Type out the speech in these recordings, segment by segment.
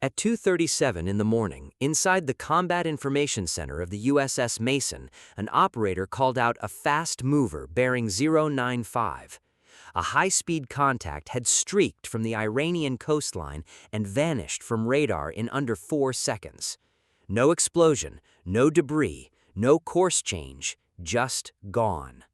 At 2:37 in the morning, inside the Combat Information Center of the USS Mason, an operator called out a fast mover bearing 095. A high-speed contact had streaked from the Iranian coastline and vanished from radar in under 4 seconds. No explosion, no debris, no course change, just gone.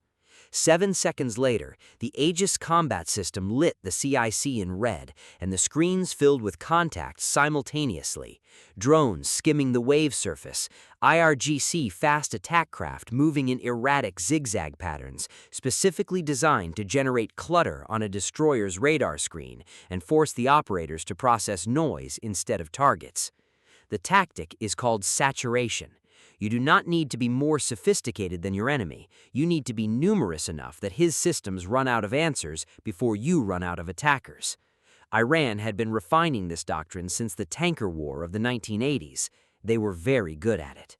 7 seconds later, the Aegis combat system lit the CIC in red, and the screens filled with contacts simultaneously. Drones skimming the wave surface, IRGC fast attack craft moving in erratic zigzag patterns, specifically designed to generate clutter on a destroyer's radar screen and force the operators to process noise instead of targets. The tactic is called saturation. You do not need to be more sophisticated than your enemy. You need to be numerous enough that his systems run out of answers before you run out of attackers. Iran had been refining this doctrine since the tanker war of the 1980s. They were very good at it.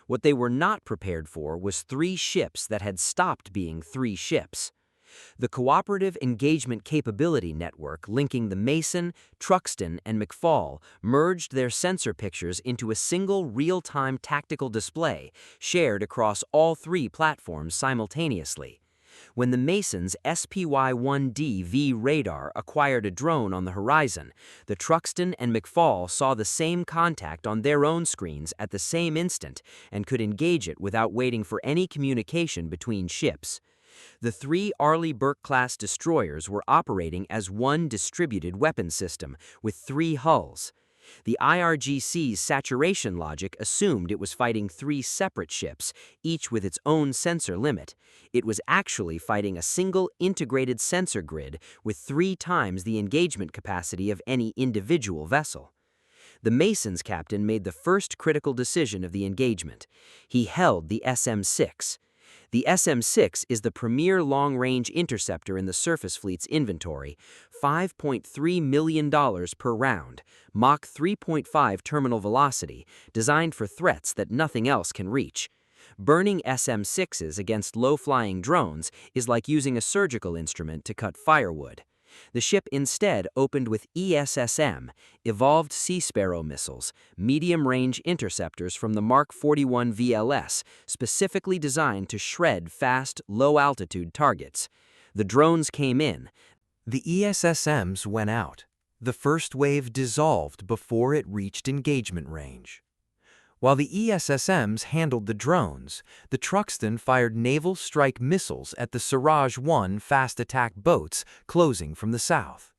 What they were not prepared for was 3 ships that had stopped being 3 ships. The Cooperative Engagement Capability Network linking the Mason, Truxtun, and McFaul merged their sensor pictures into a single real-time tactical display shared across all 3 platforms simultaneously. When the Mason's SPY-1D-V radar acquired a drone on the horizon, the Truxtun and McFaul saw the same contact on their own screens at the same instant and could engage it without waiting for any communication between ships. The 3 Arleigh Burke-class destroyers were operating as one distributed weapon system with 3 hulls. The IRGC's saturation logic assumed it was fighting 3 separate ships, each with its own sensor limit. It was actually fighting a single integrated sensor grid with 3 times the engagement capacity of any individual vessel. The Mason's captain made the first critical decision of the engagement. He held the SM-6. The SM-6 is the premier long-range interceptor in the surface fleet's inventory, $5.3 million per round, Mach 3.5 terminal velocity, designed for threats that nothing else can reach. Burning SM-6s against low-flying drones is like using a surgical instrument to cut firewood. The ship instead opened with ESSM, Evolved Sea Sparrow missiles, medium-range interceptors from the Mark 41 VLS, specifically designed to shred fast, low-altitude targets. The drones came in. The ESSMs went out. The first wave dissolved before it reached engagement range. While the ESSMs handled the drones, the Truxtun fired naval strike missiles at the Siraj-1 fast attack boats closing from the south.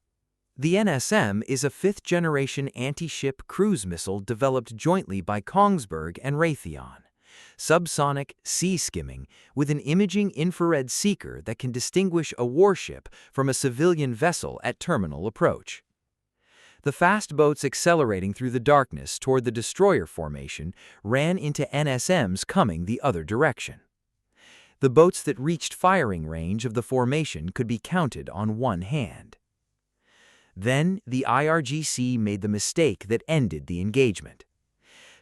The NSM is a 5th-generation anti-ship cruise missile developed jointly by Kongsberg and Raytheon. Subsonic, sea-skimming, with an imaging infrared seeker that can distinguish a warship from a civilian vessel at terminal approach. The fast boats accelerating through the darkness toward the destroyer formation ran into NSMs coming the other direction. The boats that reached firing range of the formation could be counted on one hand. Then the IRGC made the mistake that ended the engagement.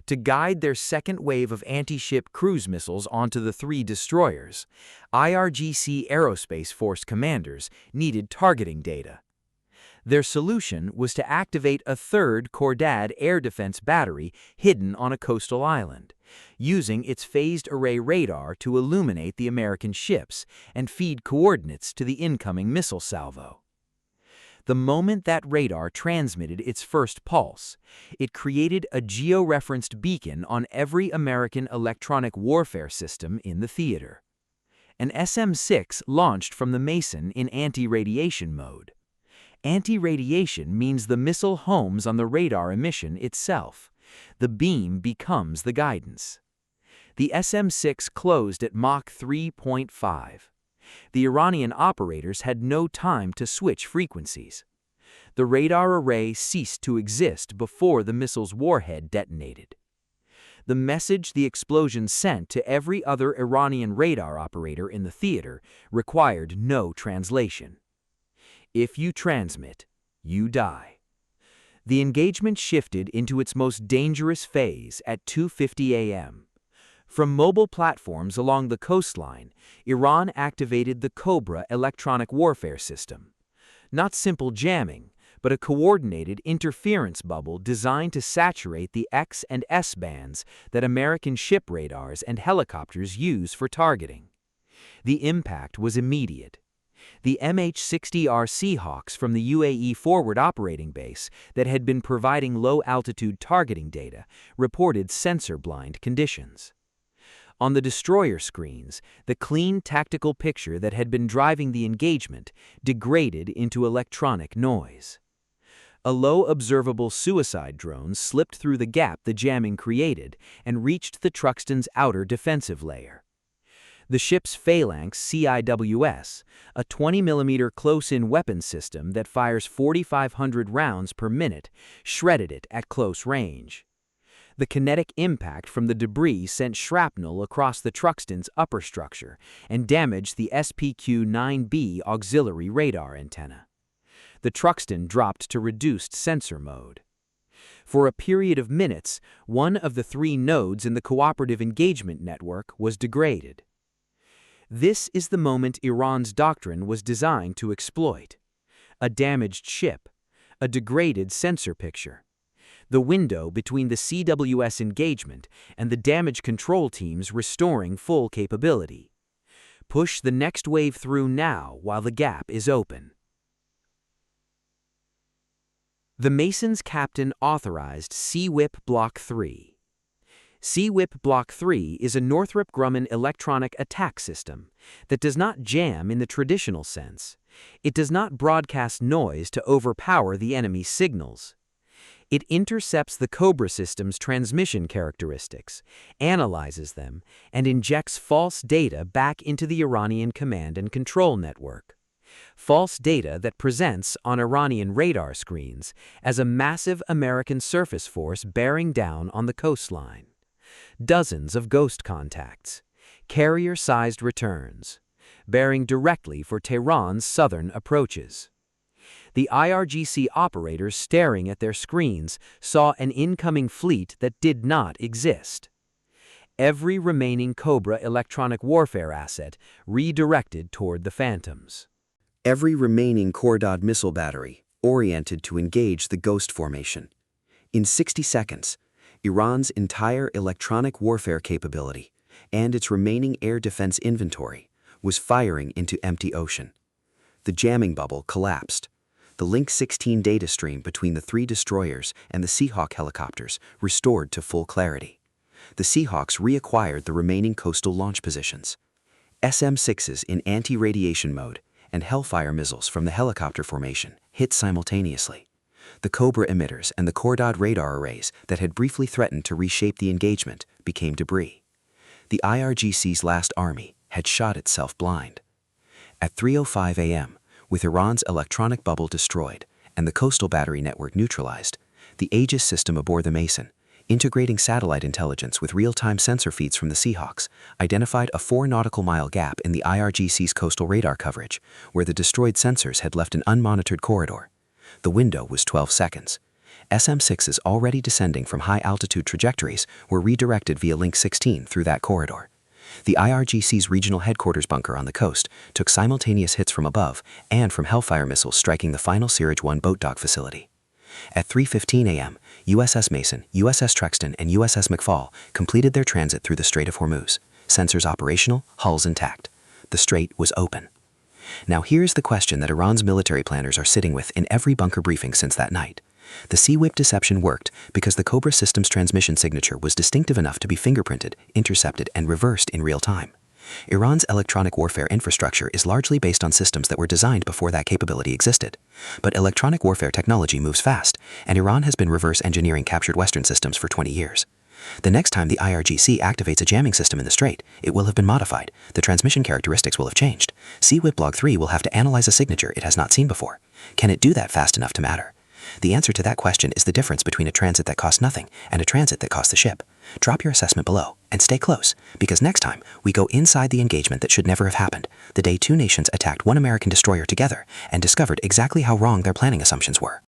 To guide their second wave of anti-ship cruise missiles onto the 3 destroyers, IRGC Aerospace Force commanders needed targeting data. Their solution was to activate a 3rd Cordad air defense battery hidden on a coastal island, using its phased array radar to illuminate the American ships and feed coordinates to the incoming missile salvo. The moment that radar transmitted its first pulse, it created a georeferenced beacon on every American electronic warfare system in the theater. An SM-6 launched from the Mason in anti-radiation mode. Anti-radiation means the missile homes on the radar emission itself. The beam becomes the guidance. The SM-6 closed at Mach 3.5. The Iranian operators had no time to switch frequencies. The radar array ceased to exist before the missile's warhead detonated. The message the explosion sent to every other Iranian radar operator in the theater required no translation. If you transmit, you die. The engagement shifted into its most dangerous phase at 2:50 a.m. From mobile platforms along the coastline, Iran activated the Cobra electronic warfare system. Not simple jamming, but a coordinated interference bubble designed to saturate the X and S bands that American ship radars and helicopters use for targeting. The impact was immediate. The MH-60R Seahawks from the UAE Forward Operating Base that had been providing low-altitude targeting data reported sensor-blind conditions. On the destroyer screens, the clean tactical picture that had been driving the engagement degraded into electronic noise. A low-observable suicide drone slipped through the gap the jamming created and reached the Truxtun's outer defensive layer. The ship's Phalanx CIWS, a 20mm close-in weapon system that fires 4,500 rounds per minute, shredded it at close range. The kinetic impact from the debris sent shrapnel across the Truxtun's upper structure and damaged the SPQ-9B auxiliary radar antenna. The Truxtun dropped to reduced sensor mode. For a period of minutes, one of the 3 nodes in the cooperative engagement network was degraded. This is the moment Iran's doctrine was designed to exploit. A damaged ship, a degraded sensor picture. The window between the CWS engagement and the damage control teams restoring full capability. Push the next wave through now while the gap is open. The Mason's captain authorized SeaWhip Block 3. SeaWhip Block 3 is a Northrop Grumman electronic attack system that does not jam in the traditional sense. It does not broadcast noise to overpower the enemy's signals. It intercepts the Cobra system's transmission characteristics, analyzes them, and injects false data back into the Iranian command and control network. False data that presents on Iranian radar screens as a massive American surface force bearing down on the coastline. Dozens of ghost contacts, carrier-sized returns, bearing directly for Tehran's southern approaches. The IRGC operators staring at their screens saw an incoming fleet that did not exist. Every remaining Cobra electronic warfare asset redirected toward the Phantoms. Every remaining Cordad missile battery oriented to engage the Ghost formation. In 60 seconds, Iran's entire electronic warfare capability and its remaining air defense inventory was firing into empty ocean. The jamming bubble collapsed. The Link 16 data stream between the 3 destroyers and the Seahawk helicopters restored to full clarity. The Seahawks reacquired the remaining coastal launch positions. SM-6s in anti-radiation mode and Hellfire missiles from the helicopter formation hit simultaneously. The Cobra emitters and the Cordad radar arrays that had briefly threatened to reshape the engagement became debris. The IRGC's last army had shot itself blind. At 3:05 a.m., with Iran's electronic bubble destroyed and the coastal battery network neutralized, the Aegis system aboard the Mason, integrating satellite intelligence with real-time sensor feeds from the Seahawks, identified a 4 nautical mile gap in the IRGC's coastal radar coverage, where the destroyed sensors had left an unmonitored corridor. The window was 12 seconds. SM-6s already descending from high-altitude trajectories were redirected via Link 16 through that corridor. The IRGC's regional headquarters bunker on the coast took simultaneous hits from above and from Hellfire missiles striking the final Siraj 1 boat dock facility. At 3:15 a.m., USS Mason, USS Truxtun, and USS McFaul completed their transit through the Strait of Hormuz, sensors operational, hulls intact. The strait was open. Now here's the question that Iran's military planners are sitting with in every bunker briefing since that night. The SeaWhip deception worked because the Cobra system's transmission signature was distinctive enough to be fingerprinted, intercepted, and reversed in real time. Iran's electronic warfare infrastructure is largely based on systems that were designed before that capability existed. But electronic warfare technology moves fast, and Iran has been reverse engineering captured Western systems for 20 years. The next time the IRGC activates a jamming system in the Strait, it will have been modified. The transmission characteristics will have changed. SeaWhip Block 3 will have to analyze a signature it has not seen before. Can it do that fast enough to matter? The answer to that question is the difference between a transit that costs nothing and a transit that costs the ship. Drop your assessment below and stay close, because next time we go inside the engagement that should never have happened, the day 2 nations attacked one American destroyer together and discovered exactly how wrong their planning assumptions were.